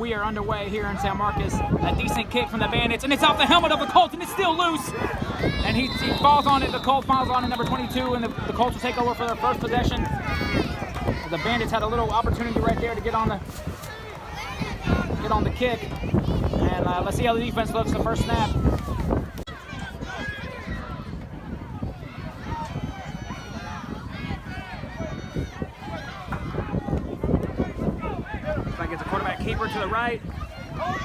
we are underway here in San Marcos. A decent kick from the Bandits, and it's off the helmet of the Colts, and it's still loose. And he falls on it. The Colts falls on it, number 22, and the Colts will take over for their first possession. The Bandits had a little opportunity right there to get on the kick. And let's see how the defense looks the first snap. Gets a quarterback keeper to the right.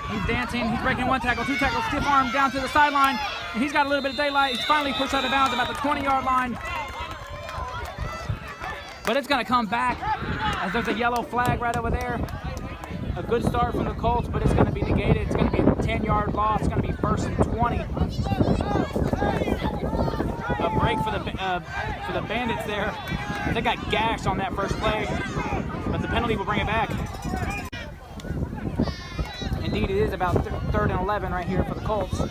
He's dancing. He's breaking one tackle, two tackles, stiff arm down to the sideline. And he's got a little bit of daylight. He's finally pushed out of bounds about the 20-yard line. But it's going to come back as there's a yellow flag right over there. A good start from the Colts, but it's going to be negated. It's going to be a 10-yard loss. It's going to be 1st and 20. A break for the Bandits there. They got gashed on that first play, but the penalty will bring it back. Indeed, it is about 3rd and 11 right here for the Colts.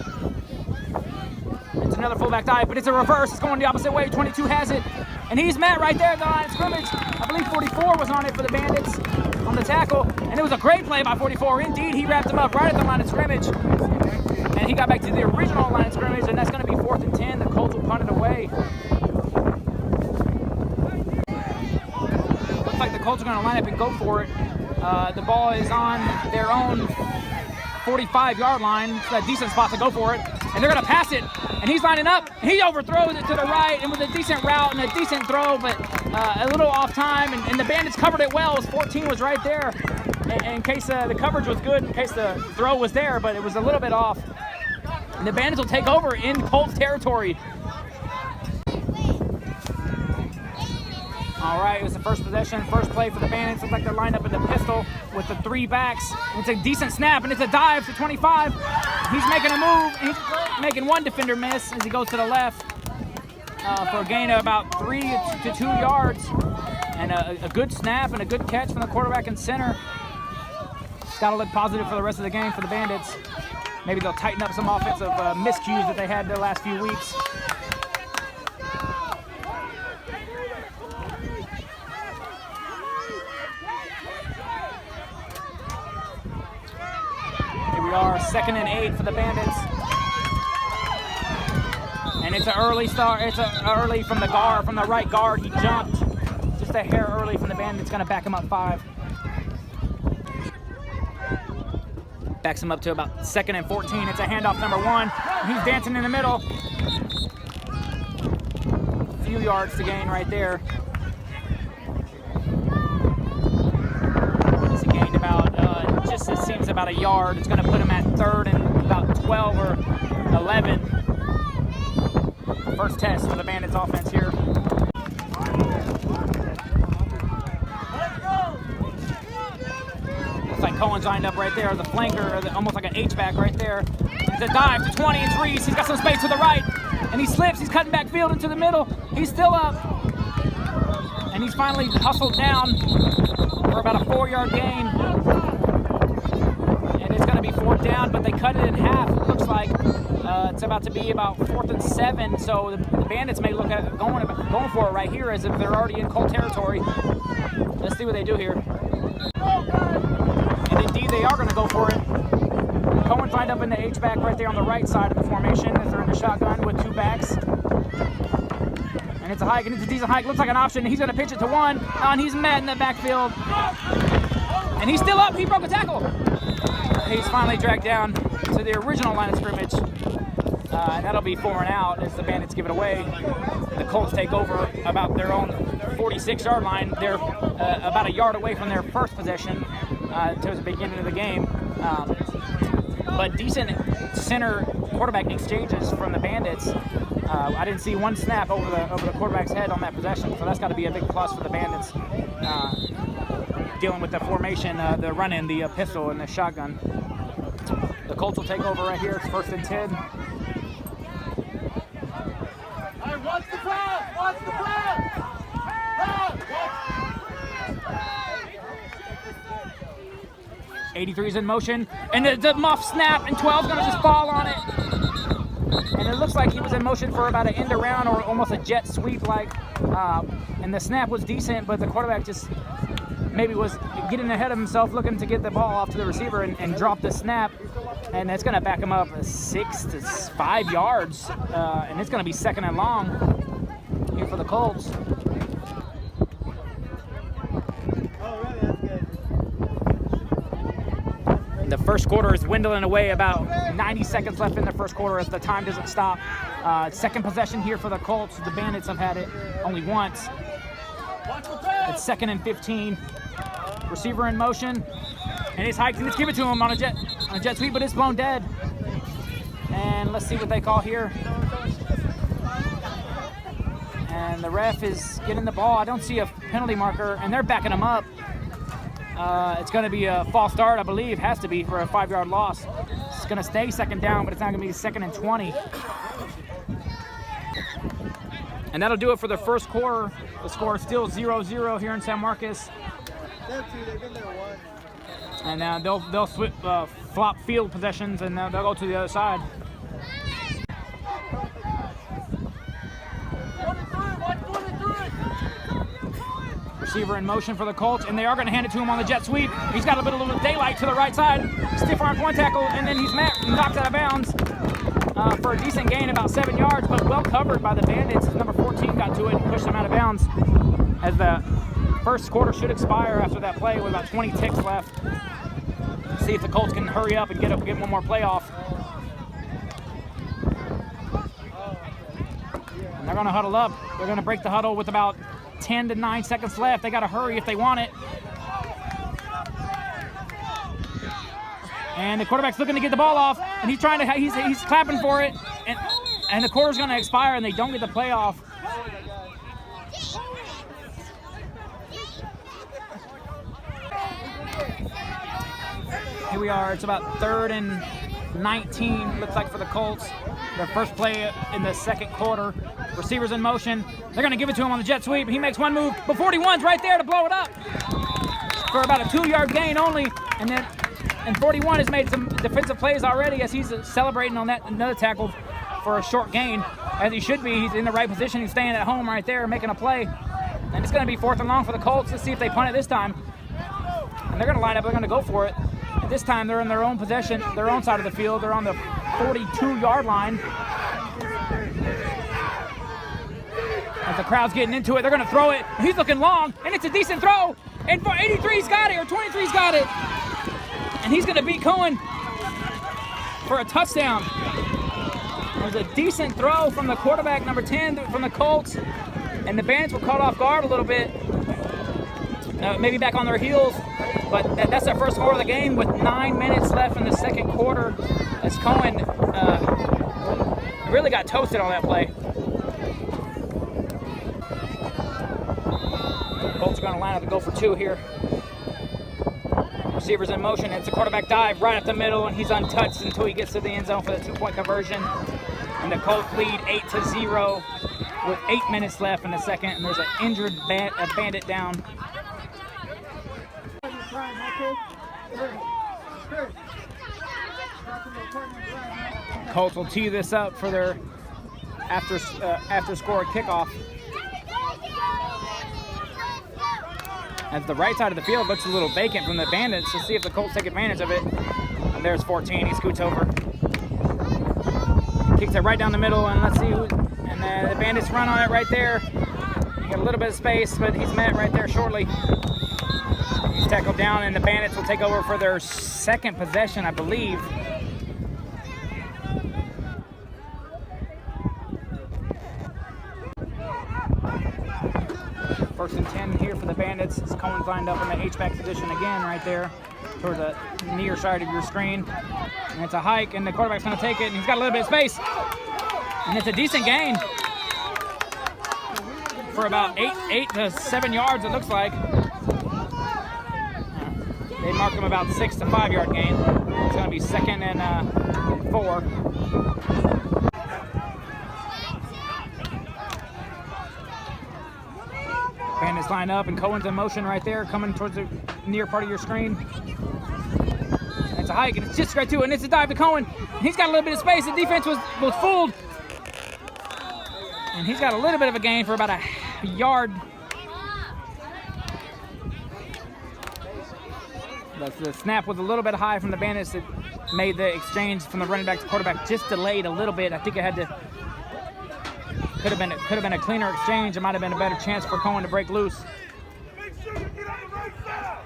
It's another fullback dive, but it's a reverse. It's going the opposite way. 22 has it, and he's met right there at the line of scrimmage. I believe 44 was on it for the Bandits on the tackle, and it was a great play by 44. Indeed, he wrapped him up right at the line of scrimmage, and he got back to the original line of scrimmage, and that's going to be 4th and 10. The Colts will punt it away. Looks like the Colts are going to line up and go for it. The ball is on their own 45-yard line. It's a decent spot to go for it. And they're going to pass it. And he's lining up. He overthrows it to the right and with a decent route and a decent throw, but a little off time. And the Bandits covered it well. 14 was right there in case the coverage was good, in case the throw was there, but it was a little bit off. And the Bandits will take over in Colts territory. All right, it was the first possession, first play for the Bandits. Looks like they're lined up in the pistol with the 3 backs. It's a decent snap, and it's a dive to 25. He's making a move. He's making one defender miss as he goes to the left for a gain of about 3 to 2 yards. And a good snap and a good catch from the quarterback and center. It's got to look positive for the rest of the game for the Bandits. Maybe they'll tighten up some offensive miscues that they had the last few weeks. Are 2nd and 8 for the Bandits, and it's an early start. It's early from the guard, from the right guard. He jumped just a hair early from the Bandits. Going to back him up 5. Backs him up to about 2nd and 14. It's a handoff number 1. He's dancing in the middle. A few yards to gain right there. It seems about a yard. It's going to put him at 3rd and about 12 or 11. First test for the Bandits offense here. Looks like Cohen's lined up right there, the flanker, almost like an H-back right there. It's a dive to 20. It's Reese. He's got some space to the right, and he slips. He's cutting back field into the middle. He's still up, and he's finally hustled down for about a 4-yard gain. Be 4th down, but they cut it in half. It looks like it's about to be about 4th and 7. So the Bandits may look at going for it right here as if they're already in Colt territory. Let's see what they do here. And indeed, they are going to go for it. Cohen's lined up in the H-back right there on the right side of the formation as they're in the shotgun with 2 backs. And it's a hike, and it's a decent hike. Looks like an option. He's going to pitch it to 1, and he's met in the backfield. And he's still up. He broke a tackle. He's finally dragged down to the original line of scrimmage, and that'll be 4 and out as the Bandits give it away. The Colts take over about their own 46-yard line. They're about a yard away from their first possession towards the beginning of the game. But decent center quarterback exchanges from the Bandits. I didn't see one snap over the quarterback's head on that possession, so that's got to be a big plus for the Bandits. Dealing with the formation, the run-in, the pistol, and the shotgun. The Colts will take over right here. It's 1st and 10. Hey, watch the crowd! Watch the crowd! 83's in motion, and the muff snap, and 12's going to just fall on it. And it looks like he was in motion for about an end around or almost a jet sweep, and the snap was decent, but the quarterback just maybe was getting ahead of himself, looking to get the ball off to the receiver and drop the snap. And it's going to back him up 6 to 5 yards. And it's going to be 2nd and long here for the Colts. The first quarter is dwindling away, about 90 seconds left in the first quarter as the time doesn't stop. Second possession here for the Colts. The Bandits have had it only once. It's 2nd and 15. Receiver in motion. And it's hiked. Let's give it to him on a jet sweep, but it's blown dead. And let's see what they call here. And the ref is getting the ball. I don't see a penalty marker, and they're backing him up. It's going to be a false start, I believe. Has to be for a 5-yard loss. It's going to stay 2nd down, but it's not going to be 2nd and 20. And that'll do it for the first quarter. The score is still 0-0 here in San Marcos. And now they'll flop field possessions, and they'll go to the other side. Receiver in motion for the Colts, and they are going to hand it to him on the jet sweep. He's got a bit of daylight to the right side. Stiff arm one tackle, and then he's knocked out of bounds for a decent gain, about 7 yards, but well covered by the Bandits as number 14 got to it and pushed him out of bounds. As the first quarter should expire after that play with about 20 ticks left. See if the Colts can hurry up and get one more play off. And they're going to huddle up. They're going to break the huddle with about 10 to 9 seconds left. They got to hurry if they want it. And the quarterback's looking to get the ball off, and he's clapping for it, and the quarter's going to expire, and they don't get the play off. Here we are. It's about 3rd and 19. Looks like for the Colts. Their first play in the second quarter. Receivers in motion. They're going to give it to him on the jet sweep. He makes one move, but 41's right there to blow it up for about a 2-yard gain only. And 41 has made some defensive plays already as he's celebrating on that another tackle for a short gain, as he should be. He's in the right position. He's staying at home right there, making a play. And it's going to be 4th and long for the Colts. Let's see if they punt it this time. And they're going to line up. They're going to go for it. And this time they're in their own possession, their own side of the field. They're on the 42-yard line. As the crowd's getting into it, they're going to throw it. He's looking long, and it's a decent throw. And 83's got it, or 23's got it. And he's going to beat Cohen for a touchdown. There's a decent throw from the quarterback, number 10, from the Colts. And the Bandits were caught off guard a little bit. Maybe back on their heels. But that's their first score of the game with 9 minutes left in the second quarter. As Cohen really got toasted on that play. Colts are going to line up and go for 2 here. Receivers in motion. It's a quarterback dive right up the middle, and he's untouched until he gets to the end zone for the 2-point conversion. And the Colts lead 8-0 with 8 minutes left in the second. And there's an injured Bandit down. Colts will tee this up for their after score kickoff. As the right side of the field looks a little vacant from the Bandits, to see if the Colts take advantage of it. And there's 14. He scoots over, kicks it right down the middle, and let's see who. And the Bandits run on it right there. He got a little bit of space, but he's met right there shortly. He's tackled down, and the Bandits will take over for their second possession, I believe. First and 10 here for the Bandits. Cohen's lined up in the H-back position again right there towards the near side of your screen. And it's a hike, and the quarterback's going to take it, and he's got a little bit of space. And it's a decent gain for about 8 to 7 yards, it looks like. They mark him about 6 to 5 yard gain. It's going to be 2nd and 4. Bandits line up, and Cohen's in motion right there, coming towards the near part of your screen. And it's a hike, and it's just right to it, and it's a dive to Cohen. He's got a little bit of space. The defense was fooled. And he's got a little bit of a gain for about a yard. The snap was a little bit high from the Bandits. It made the exchange from the running back to quarterback just delayed a little bit. I think it had to could have been a cleaner exchange. It might have been a better chance for Cohen to break loose. Make sure you get on the right side.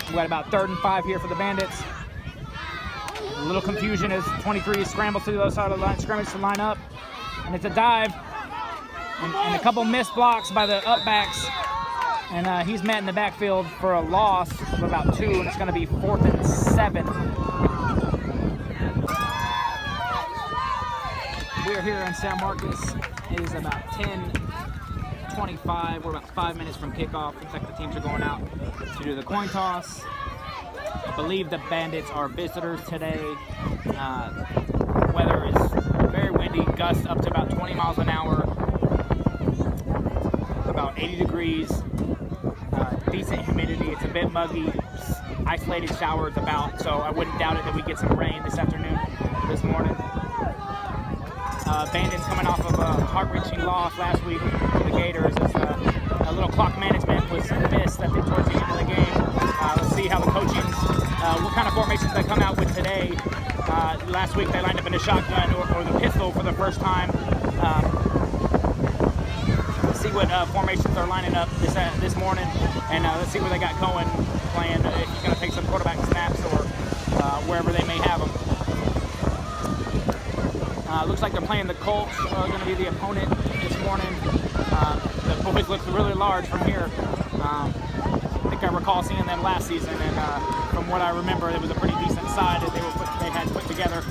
We got about 3rd and 5 here for the Bandits. A little confusion as 23 scrambles to the other side of the line scrimmage to line up, and it's a dive, and a couple missed blocks by the upbacks, and he's met in the backfield for a loss of about 2, and it's going to be 4th and 7. We're here in San Marcos. It is about 10:25. We're about 5 minutes from kickoff. Looks like the teams are going out to do the coin toss. I believe the Bandits are visitors today. Weather is very windy, gusts up to about 20 miles an hour, about 80 degrees, decent humidity. It's a bit muggy, isolated showers about, so I wouldn't doubt it that we get some rain this afternoon, this morning. Bandits coming off of a heart-wrenching loss last week to the Gators as a little clock management was missed, I think, towards the end of the game. Let's see how the coaching, what kind of formations they come out with today. Last week they lined up in a shotgun or the pistol for the first time. Let's see what formations they're lining up this morning, and let's see where they got Cohen playing, if he's going to take some quarterback snaps or wherever they may have him. Looks like they're playing the Colts, going to be the opponent this morning. The boys look really large from here. I think I recall seeing them last season, and from what I remember, it was a pretty decent side that they had put together.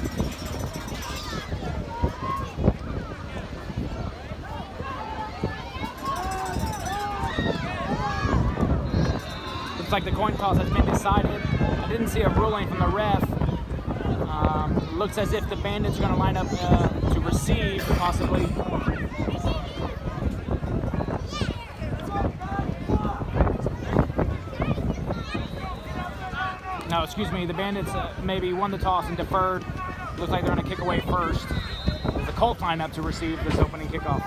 Looks like the coin toss has been decided. I didn't see a ruling from the ref. Looks as if the Bandits are going to line up to receive, possibly. No, excuse me, the Bandits maybe won the toss and deferred. Looks like they're going to kick away first. The Colts line up to receive this opening kickoff.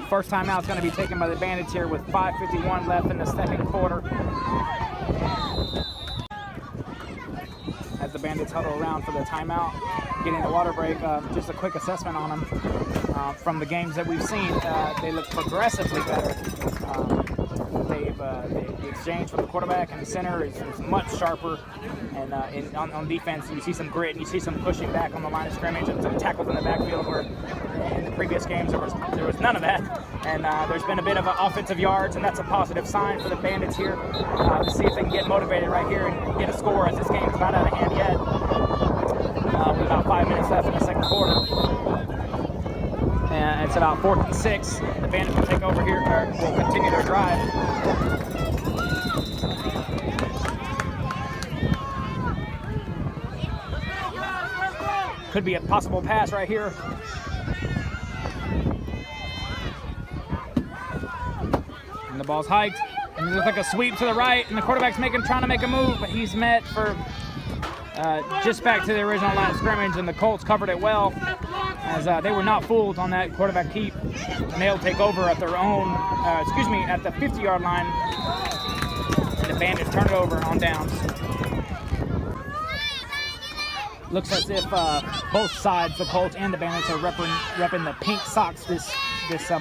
First timeout is going to be taken by the Bandits here with 5:51 left in the second quarter. As the Bandits huddle around for the timeout, getting the water break, just a quick assessment on them. From the games that we've seen, they look progressively better. The exchange from the quarterback and the center is much sharper, and on defense you see some grit and you see some pushing back on the line of scrimmage and some tackles in the backfield where in the previous games there was none of that, and there's been a bit of offensive yards, and that's a positive sign for the Bandits here to see if they can get motivated right here and get a score, as this game's not out of hand yet with about 5 minutes left in the second quarter. And it's about 4th and 6. The Bandits will take over here, or will continue their drive. Could be a possible pass right here. And the ball's hiked. And it looks like a sweep to the right, and the quarterback's trying to make a move, but he's met for just back to the original line of scrimmage, and the Colts covered it well, as they were not fooled on that quarterback keep, and they'll take over at their own, at the 50-yard line, and the Bandits turn it over on downs. Looks as if both sides, the Colts and the Bandits, are repping the pink socks this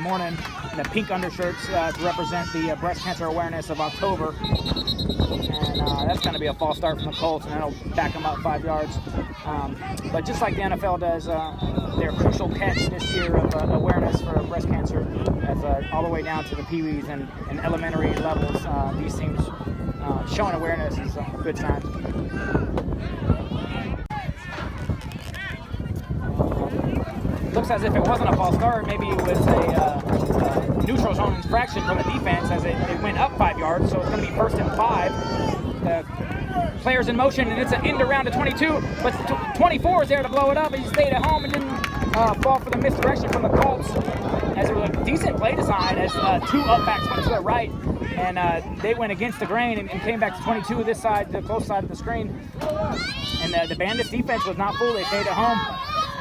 morning, and the pink undershirts to represent the breast cancer awareness of October. And That's going to be a false start from the Colts, and that'll back them up 5 yards. But just like the NFL does, their crucial catch this year of awareness for breast cancer, as all the way down to the peewees and elementary levels, these teams showing awareness is a good sign. Looks as if it wasn't a false start. Maybe it was a neutral zone infraction from the defense as it went up 5 yards. So it's going to be 1st and 5. Players in motion, and it's an end around to 22. But 24 is there to blow it up. He stayed at home and didn't fall for the misdirection from the Colts. As it was a decent play design as 2 upbacks went to the right. And they went against the grain and came back to 22 this side, the close side of the screen. And the Bandits defense was not fooled. They stayed at home.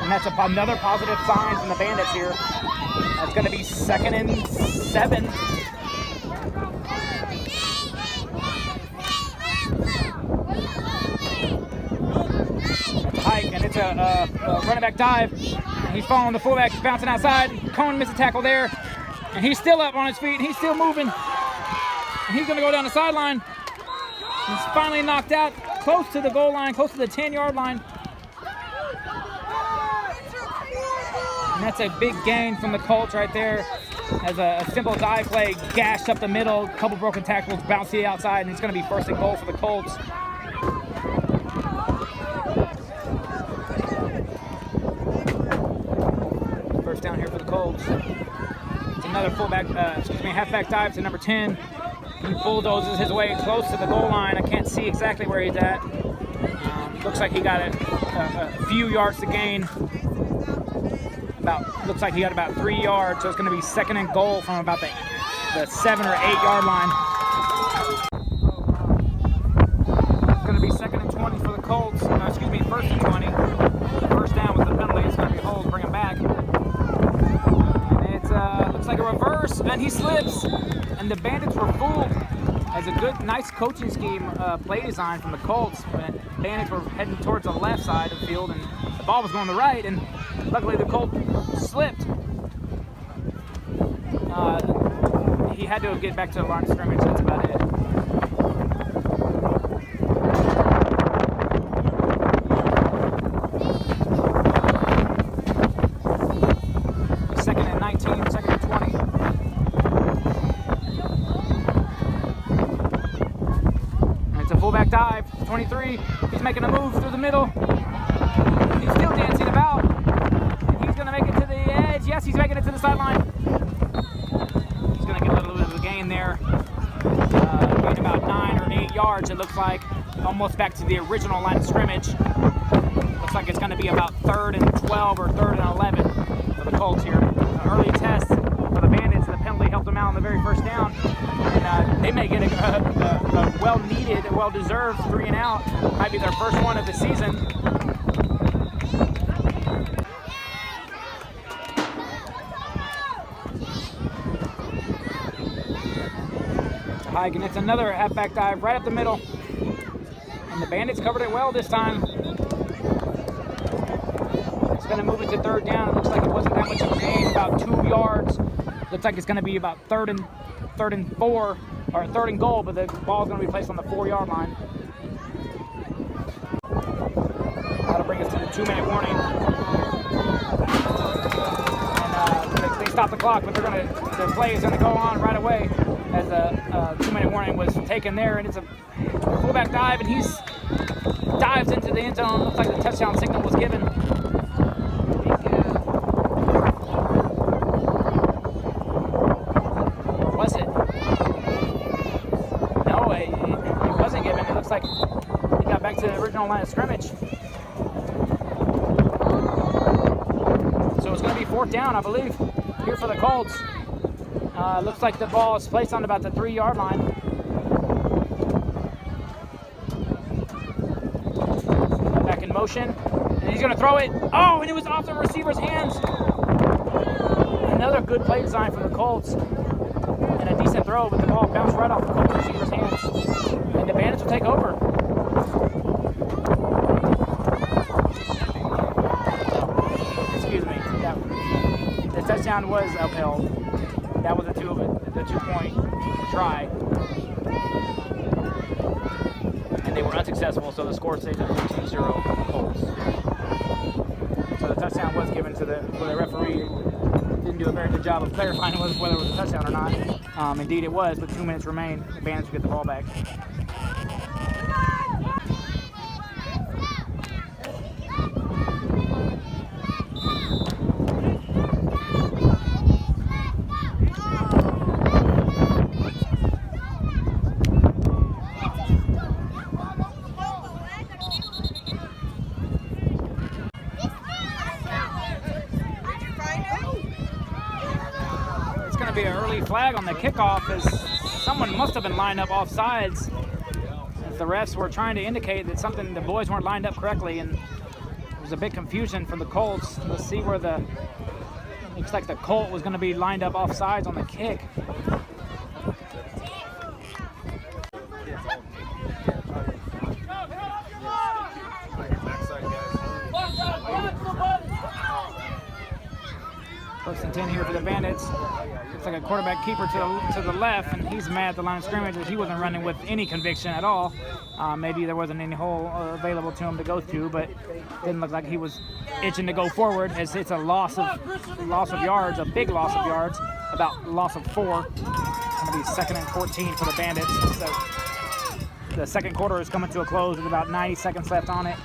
And that's another positive sign from the Bandits here. That's going to be 2nd and 7. That's a hike, and it's a running back dive. He's following the fullback, bouncing outside. Cohen missed a tackle there. And he's still up on his feet. He's still moving. And he's going to go down the sideline. He's finally knocked out close to the goal line, close to the 10-yard line. And that's a big gain from the Colts right there. As a simple dive play, gashed up the middle, a couple broken tackles, bounced to the outside, and it's going to be 1st and goal for the Colts. First down here for the Colts. It's another halfback dive to number 10. He bulldozes his way close to the goal line. I can't see exactly where he's at. Looks like he got a few yards to gain. Looks like he got about 3 yards, so it's going to be 2nd and goal from about the 7 or 8 yard line. It's going to be 2nd and 20 for the Colts. 1st and 20. First down with the penalty. It's going to be a hold, bring him back. And it looks like a reverse, and he slips. And the Bandits were fooled. As a good, nice coaching scheme play design from the Colts. Bandits were heading towards the left side of the field, and the ball was going to the right, and luckily the Colts slipped. He had to get back to the line of scrimmage. That's about it. Second and 19, 2nd and 20. And it's a fullback dive. 23. He's making a move through the middle. He's still dancing about. He's going to make it to the edge. Yes, he's making it to the sideline. He's going to get a little bit of a gain there. Gain about 9 or 8 yards, it looks like. Almost back to the original line of scrimmage. Looks like it's going to be about 3rd and 12 or 3rd and 11 for the Colts here. An early test for the Bandits. The penalty helped them out on the very first down. And they may get a well-needed, well-deserved 3 and out. Might be their first one of the season. Hike, and it's another halfback dive right up the middle. And the Bandits covered it well this time. It's going to move it to 3rd down. It looks like it wasn't that much of a gain, about 2 yards. Looks like it's going to be about 3rd and 4, or 3rd and goal, but the ball's going to be placed on the 4-yard line. That'll bring us to the 2-minute warning. And they stop the clock, but the play is going to go on right away as a 2-minute warning was taken there, and it's a fullback dive, and he's dives into the end zone. Looks like the touchdown signal was given. Was it? No, it wasn't given. It looks like he got back to the original line of scrimmage. So it's going to be 4th down, I believe, here for the Colts. Looks like the ball is placed on about the 3-yard line. Back in motion, and he's going to throw it. Oh, and it was off the receiver's hands. Another good play design from the Colts. And a decent throw, but the ball bounced right off the Colts receiver's hands. And the Bandits will take over. Excuse me. The touchdown was upheld. That was the 2-point try. unsuccessful, so the score stays at 14-0 Colts. So the touchdown was given to the referee. Didn't do a very good job of clarifying whether it was a touchdown or not. Indeed it was, with 2 minutes remain. The Bandits will get the ball back. Be an early flag on the kickoff, as someone must have been lined up off sides. The refs were trying to indicate that the boys weren't lined up correctly, and there was a big confusion for the Colts. Let's see where looks like the Colt was going to be lined up off sides on the kick. First and 10 here for the Bandits. Looks like a quarterback keeper to the left, and he's mad at the line of scrimmage as he wasn't running with any conviction at all. Maybe there wasn't any hole available to him to go to, but didn't look like he was itching to go forward, as it's a loss of yards, a big loss of yards, about loss of 4. It's going to be 2nd and 14 for the Bandits. So the second quarter is coming to a close with about 90 seconds left on it.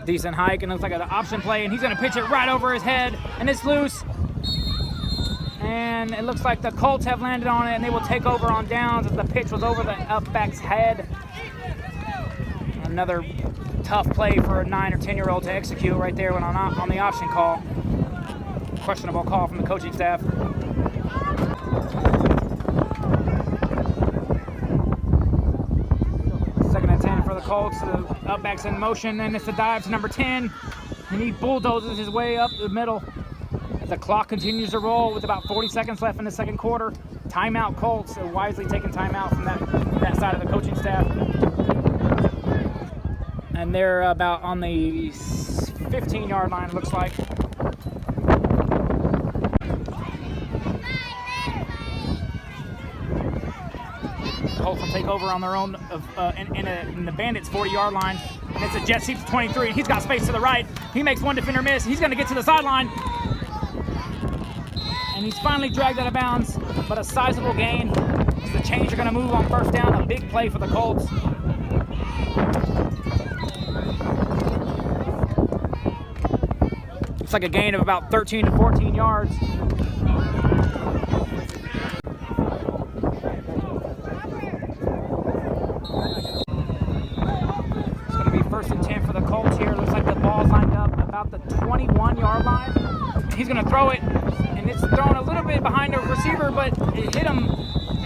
Decent hike, and looks like an option play, and he's going to pitch it right over his head, and it's loose. And it looks like the Colts have landed on it, and they will take over on downs as the pitch was over the upback's head. Another tough play for a 9 or 10-year-old to execute right there when on the option call. Questionable call from the coaching staff. For the Colts, the upback's in motion, and it's a dive to number 10, and he bulldozes his way up the middle. As the clock continues to roll with about 40 seconds left in the second quarter. Timeout Colts, so wisely taking timeout from that side of the coaching staff. And they're about on the 15-yard line, looks like. Colts will take over on their own in the Bandits' 40-yard line, and it's a jet sweep to 23. He's got space to the right. He makes one defender miss. He's going to get to the sideline, and he's finally dragged out of bounds, but a sizable gain. As the Chains are going to move on first down. A big play for the Colts. It's like a gain of about 13 to 14 yards. First and 10 for the Colts here. Looks like the ball's lined up about the 21-yard line. He's going to throw it, and it's thrown a little bit behind the receiver, but it hit him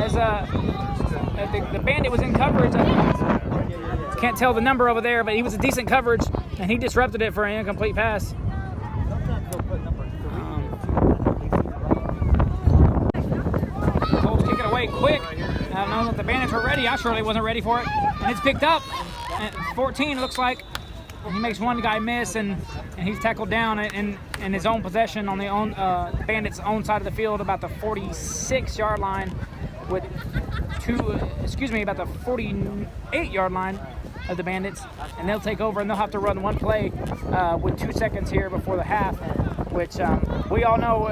as the Bandit was in coverage. I can't tell the number over there, but he was a decent coverage, and he disrupted it for an incomplete pass. Colts kick it away quick. I don't know if the Bandits were ready. I surely wasn't ready for it. And it's picked up. At 14, it looks like. And he makes one guy miss, and he's tackled down in his own possession on the Bandits' own side of the field, about the 46-yard line, with about the 48-yard line of the Bandits, and they'll take over, and they'll have to run one play with 2 seconds here before the half, which we all know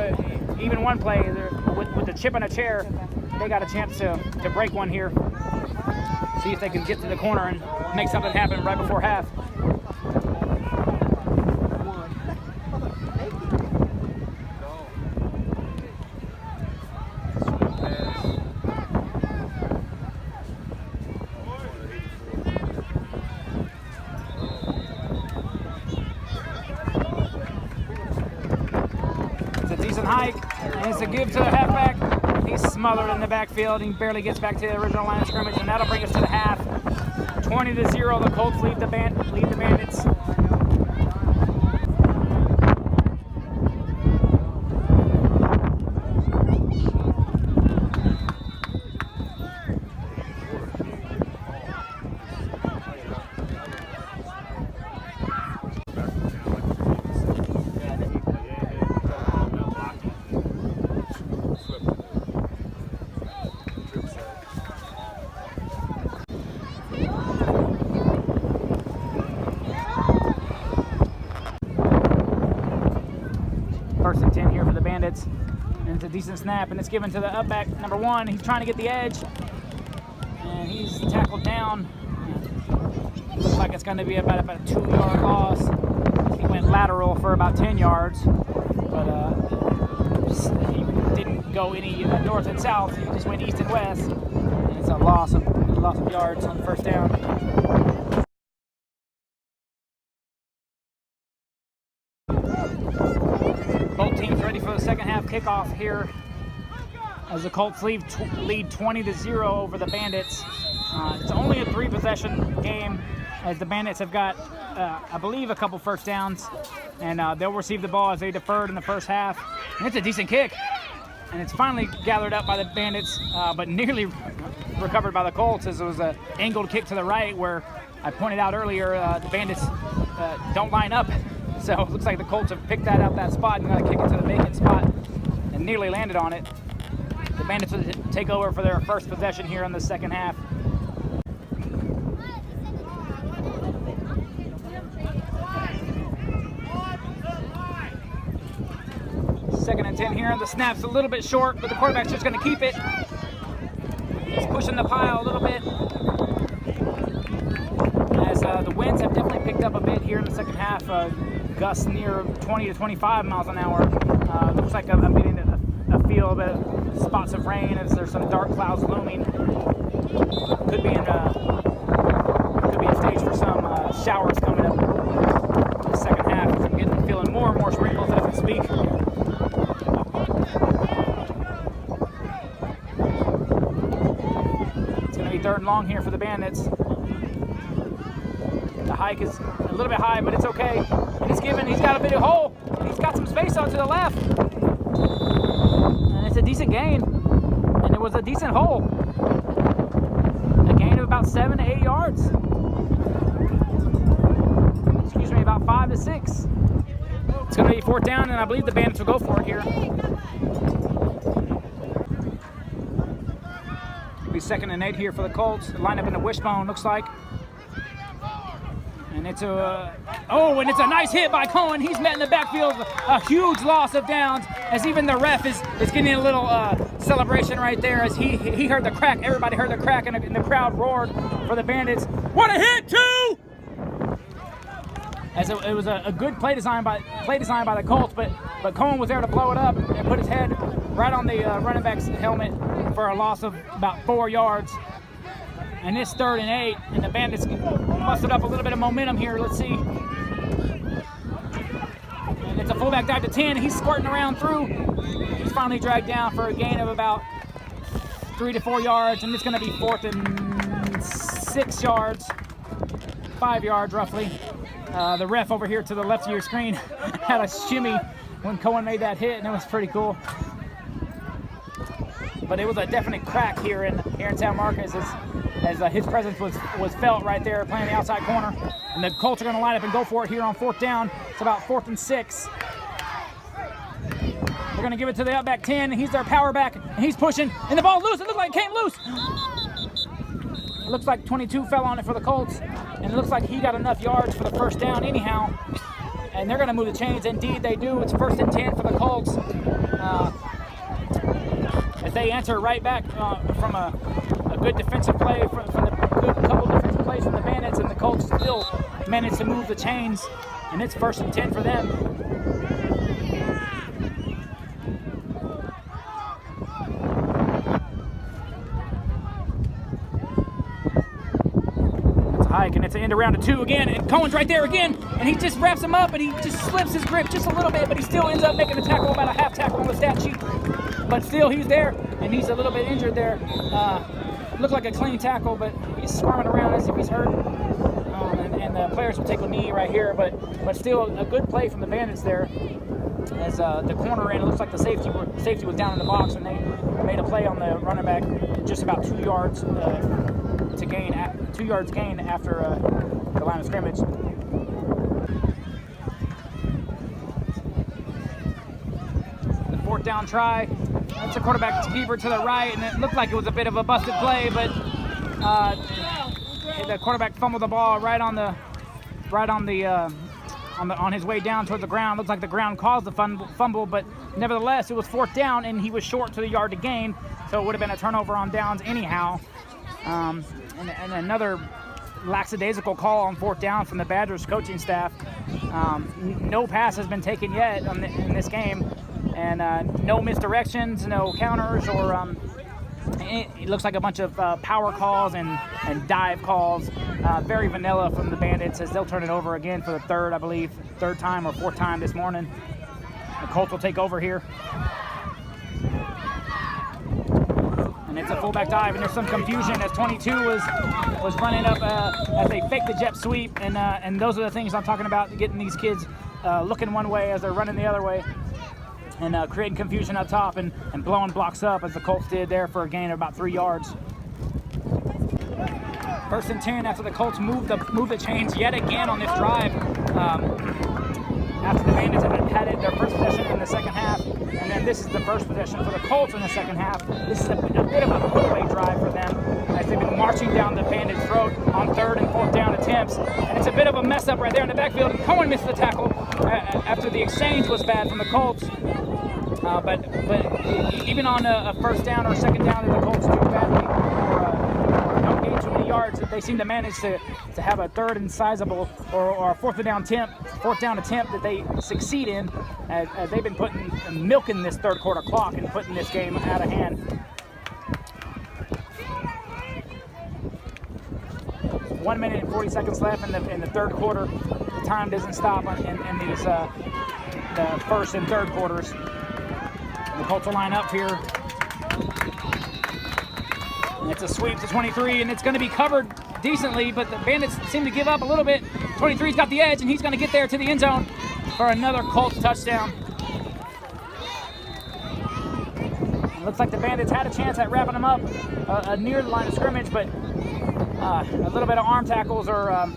even one play with the chip in a chair, they got a chance to break one here. See if they can get to the corner and make something happen right before half. It's a decent hike, and it's a give to the halfback. He's smothered in the backfield. He barely gets back to the original line of scrimmage, and that'll bring us to the half. 20-0. The Colts lead the Bandits. Bandits. And it's a decent snap, and it's given to the up back number 1. He's trying to get the edge, and he's tackled down. Looks like it's going to be about a 2-yard loss. He went lateral for about 10 yards, but he didn't go any north and south. He just went east and west, and it's a loss of yards on the first down. Both teams ready for the second half kickoff here as the Colts lead 20-0 over the Bandits. It's only a 3-possession game as the Bandits have got, I believe, a couple first downs, and they'll receive the ball as they deferred in the first half. And it's a decent kick, and it's finally gathered up by the Bandits, but nearly recovered by the Colts as it was an angled kick to the right where I pointed out earlier the Bandits don't line up. So it looks like the Colts have picked that spot and got to kick it to the vacant spot and nearly landed on it. The Bandits will take over for their first possession here in the second half. Second and 10 here. The snap's a little bit short, but the quarterback's just going to keep it. He's pushing the pile a little bit. As the winds have definitely picked up a bit here in the second half. Gusts near 20 to 25 miles an hour. Looks like I'm getting a feel of spots of rain as there's some dark clouds looming. Could be in stage for some showers coming up in the second half. I'm feeling more and more sprinkles as I speak. It's going to be 3rd and long here for the Bandits. The hike is a little bit high, but it's okay. And he's got a bit of hole. He's got some space out to the left. And it's a decent gain. And it was a decent hole. A gain of about 7 to 8 yards. Excuse me, about 5 to 6. It's going to be 4th down, and I believe the Bandits will go for it here. It'll be 2nd and 8 here for the Colts. Line up in the wishbone, looks like. And it's a nice hit by Cohen. He's met in the backfield, a huge loss of downs, as even the ref is getting a little celebration right there as he heard the crack. Everybody heard the crack, and the crowd roared for the Bandits. What a hit, too! As it was a good play design by the Colts, but Cohen was there to blow it up and put his head right on the running back's helmet for a loss of about 4 yards. And it's 3rd and 8, and the Bandits busted up a little bit of momentum here. Let's see. And it's a fullback dive to 10. He's squirting around through. He's finally dragged down for a gain of about 3 to 4 yards, and it's going to be 4th and 6 yards, 5 yards roughly. The ref over here to the left of your screen had a shimmy when Cohen made that hit, and it was pretty cool. But it was a definite crack here in San Marcos as his presence was felt right there playing the outside corner. And the Colts are going to line up and go for it here on 4th down. It's about 4th and 6. They're going to give it to the up back 10. He's their power back, and he's pushing. And the ball loose. It looked like it came loose. It looks like 22 fell on it for the Colts. And it looks like he got enough yards for the first down anyhow. And they're going to move the chains. Indeed, they do. It's 1st and 10 for the Colts. As they answer right back from a good defensive play from the good couple defensive plays from the Bandits, and the Colts still managed to move the chains, and it's 1st and 10 for them. It's a hike, and it's an end around to 2 again, and Cohen's right there again, and he just wraps him up, and he just slips his grip just a little bit, but he still ends up making the tackle, about a half tackle on the stat sheet. But still, he's there, and he's a little bit injured there. Looked like a clean tackle, but he's squirming around as if he's hurt. And the players will take a knee right here, but still a good play from the Bandits there. As the corner in, it looks like the safety was down in the box, and they made a play on the running back, just about 2 yards to gain, 2 yards gain after the line of scrimmage. The 4th down try. That's a quarterback keeper to the right, and it looked like it was a bit of a busted play, but the quarterback fumbled the ball on his way down towards the ground. Looks like the ground caused the fumble, but Nevertheless, it was 4th down, and he was short to the yard to gain, so it would have been a turnover on downs anyhow. And another lackadaisical call on 4th down from the Badgers coaching staff. No pass has been taken yet in this game, and no misdirections, no counters, or it looks like a bunch of power calls and dive calls. Very vanilla from the Bandits, as they'll turn it over again for the third time or 4th time this morning. The Colts will take over here. And it's a fullback dive, and there's some confusion as 22 was running up as they fake the jet sweep, and those are the things I'm talking about, getting these kids looking one way as they're running the other way, and creating confusion up top and blowing blocks up, as the Colts did there for a gain of about 3 yards. 1st and 10 after the Colts move the chains yet again on this drive. After the Bandits had it their first possession in the second half, and then this is the first possession for the Colts in the second half. This is a bit of a put-away drive for them, as they've been marching down the Bandits' throat on 3rd and 4th down attempts. And it's a bit of a mess up right there in the backfield. Cohen missed the tackle after the exchange was bad from the Colts. But even on a 1st down or 2nd down that the Colts do badly, or don't gain too many yards, they seem to manage to have a 3rd and sizable or a 4th down attempt that they succeed in, as they've been milking this 3rd quarter clock and putting this game out of hand. 1 minute and 40 seconds left in the 3rd quarter. The time doesn't stop in these the 1st and 3rd quarters. The Colts will line up here. And it's a sweep to 23, and it's going to be covered decently, but the Bandits seem to give up a little bit. 23's got the edge, and he's going to get there to the end zone for another Colts touchdown. It looks like the Bandits had a chance at wrapping them up near the line of scrimmage, but a little bit of arm tackles or a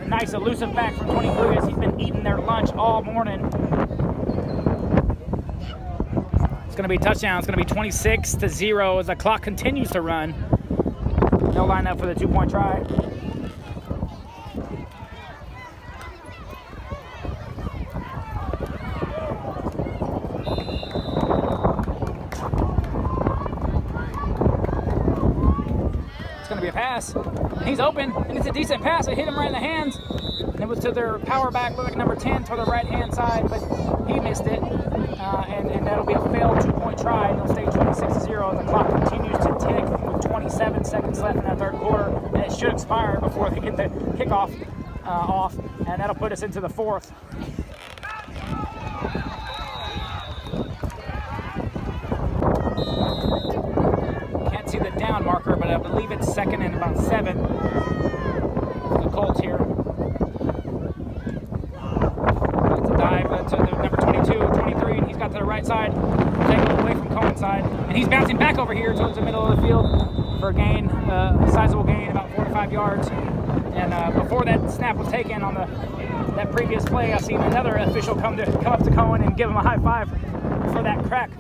nice elusive back from 23, as he's been eating their lunch all morning. It's going to be a touchdown. It's going to be 26-0 as the clock continues to run. They'll line up for the 2-point try. It's going to be a pass. And he's open, and it's a decent pass. It hit him right in the hands. And it was to their power back, like number 10, to the right-hand side, but he missed it. And that'll be a failed 2-point try, and they'll stay 26-0. The clock continues to tick with 27 seconds left in that 3rd quarter, and it should expire before they get the kickoff off, and that'll put us into the 4th. Can't see the down marker, but I believe it's 2nd and about 7 for the Colts here. It's a dive to the number 22, 23, and he's got to the right side, taking away from Cohen's side, and he's bouncing back over here towards the middle of the field for a gain, a sizable gain, about 45 yards. And before that snap was taken on that previous play, I seen another official come up to Cohen and give him a high five for that crack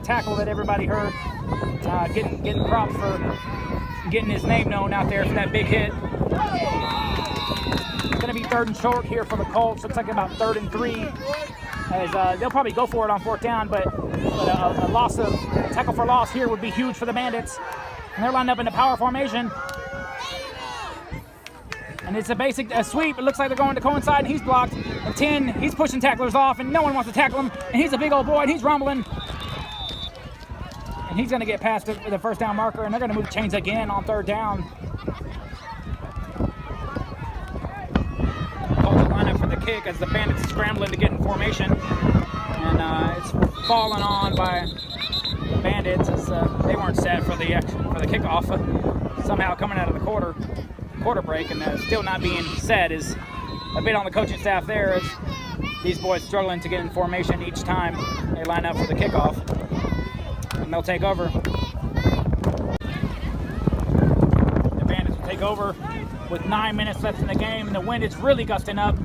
tackle that everybody heard. Getting props for getting his name known out there for that big hit. It's going to be 3rd and short here for the Colts. Looks like about 3rd and 3. As they'll probably go for it on 4th down, but a tackle for loss here would be huge for the Bandits. And they're lined up in the power formation. And it's a sweep. It looks like they're going to Cohen's side, and he's blocked. And 10, he's pushing tacklers off, and no one wants to tackle him. And he's a big old boy, and he's rumbling. And he's going to get past the 1st down marker, and they're going to move the chains again on 3rd down. Colts line up for the kick as the Bandits are scrambling to get in formation. And it's fallen on by the Bandits as they weren't set for the kickoff. Somehow coming out of the quarter break, and still not being set is a bit on the coaching staff there, as these boys struggling to get in formation each time they line up for the kickoff. And they'll take over. The Bandits will take over with 9 minutes left in the game, and the wind is really gusting up.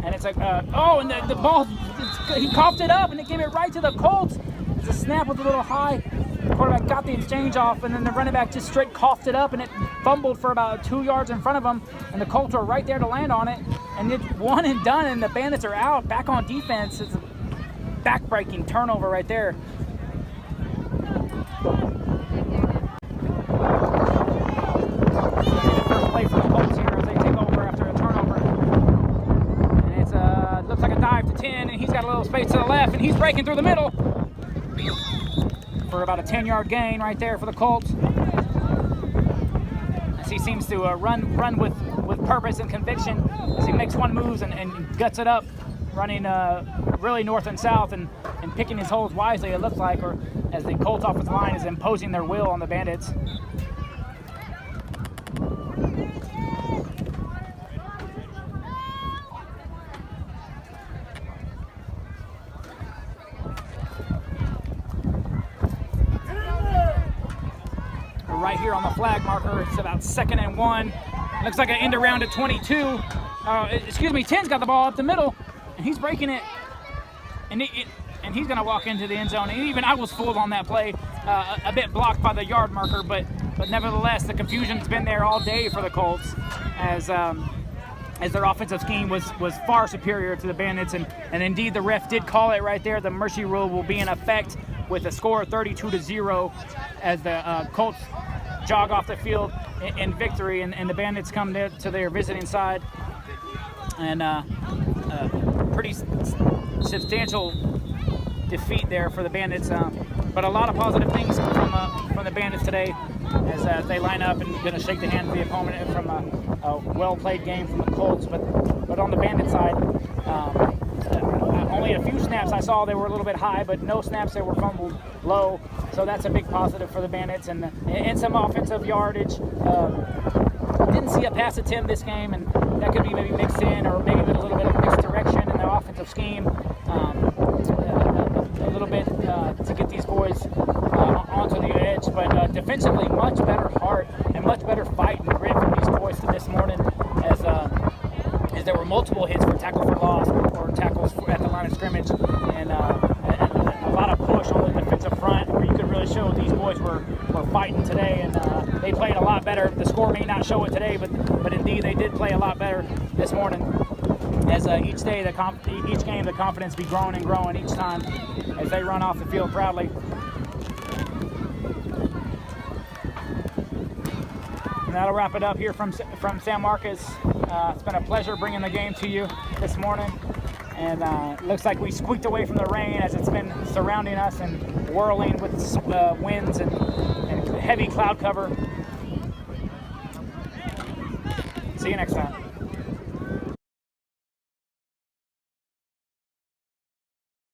And it's like, and the ball, he coughed it up, and it gave it right to the Colts. The snap was a little high. The quarterback got the exchange off, and then the running back just straight coughed it up, and it fumbled for about 2 yards in front of him, and the Colts are right there to land on it. And it's 1 and done, and the Bandits are out, back on defense. back-breaking turnover right there. The first play for the Colts here as they take over after a turnover. And it's looks like a dive to 10, and he's got a little space to the left, and he's breaking through the middle for about a 10-yard gain right there for the Colts. As he seems to run with purpose and conviction as he makes one move and guts it up, running really north and south and picking his holes wisely, it looks like, or as the Colts offensive line is imposing their will on the Bandits. Right here on the flag marker, it's about 2nd and 1. Looks like an end around at 22. 10's got the ball up the middle, and he's breaking it, and he's going to walk into the end zone. And even I was fooled on that play, a bit blocked by the yard marker, but nevertheless, the confusion's been there all day for the Colts, as their offensive scheme was far superior to the Bandits, and indeed the ref did call it right there. The mercy rule will be in effect with a score of 32-0 as the Colts jog off the field in victory, and the Bandits come to their visiting side, and pretty substantial defeat there for the Bandits, but a lot of positive things from the Bandits today as they line up and going to shake the hand of the opponent from a well-played game from the Colts. But on the Bandit side, only a few snaps I saw they were a little bit high, but no snaps they were fumbled low. So that's a big positive for the Bandits, and some offensive yardage. Didn't see a pass attempt this game, and that could be maybe mixed in, or maybe a little bit of mixed direction in the offensive scheme. A little bit to get these boys onto the edge, but defensively much better heart and much better fight and grit from these boys this morning, as there were multiple hits for tackle for loss or tackles at the line of scrimmage, and a lot of push on the defensive front where you could really show these boys were fighting today, and they played a lot better. The score may not show it today, but indeed they did play a lot better this morning. As each game, the confidence be growing and growing each time as they run off the field proudly. And that'll wrap it up here from San Marcos. It's been a pleasure bringing the game to you this morning. And it looks like we squeaked away from the rain as it's been surrounding us and whirling with winds and heavy cloud cover. See you next time.